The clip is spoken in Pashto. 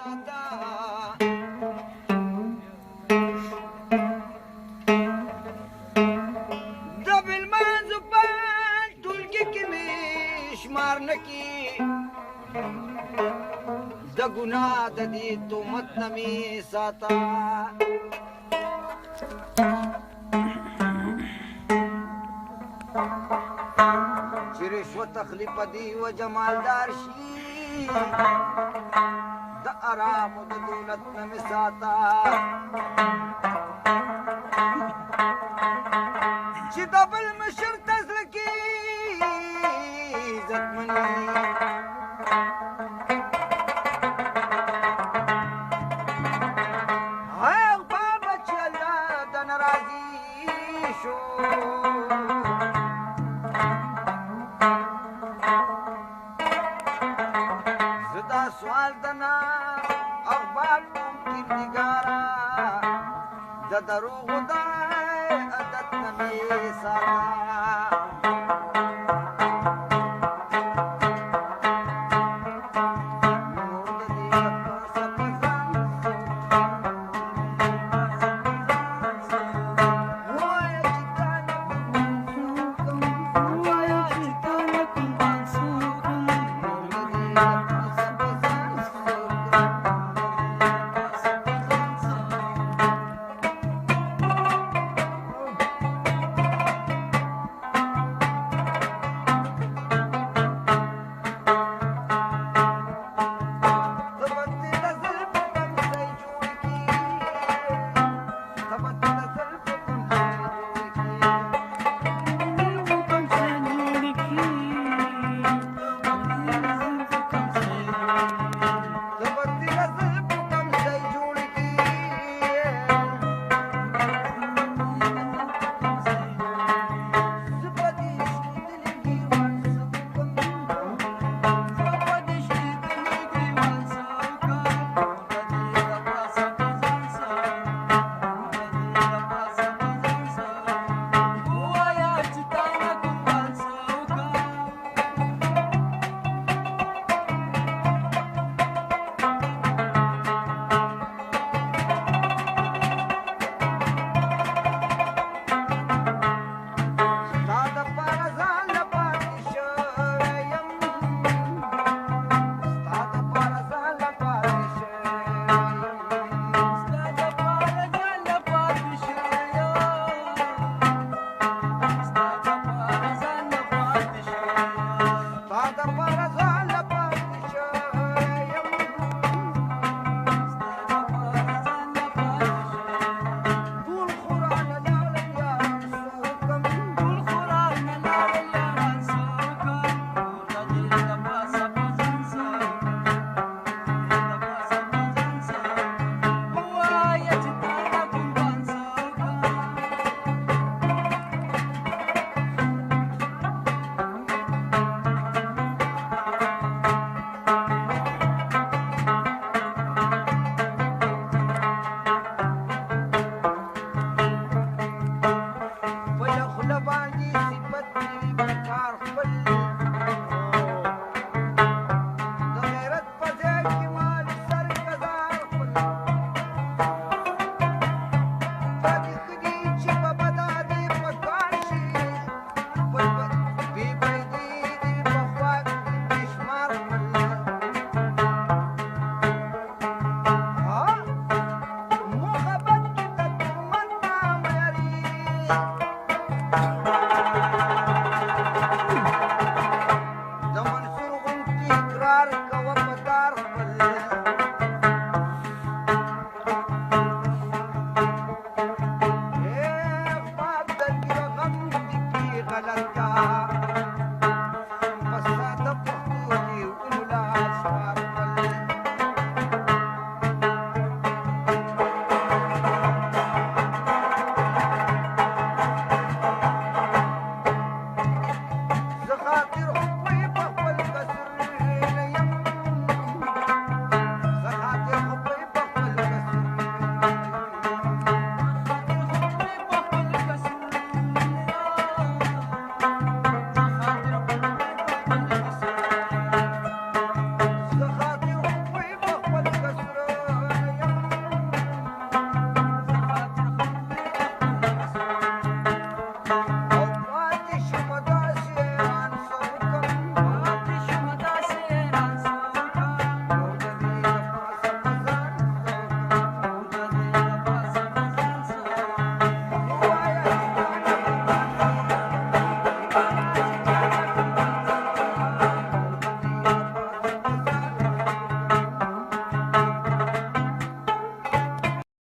ساتا د بالمنځ په ټولګي کې مې شمار نه کي د ګناه د دې تهمت نه مې ساته چې رشوت اخلي په دې وجه مالدار شي د آرام او د دولت نه مې ساته چې د بل مشر ته زړه کې عزتمني هغه بابا چې الله د ناراضي شو زدا سوال دنا اخبار کی نگارا د دروغ د عادت نه سارا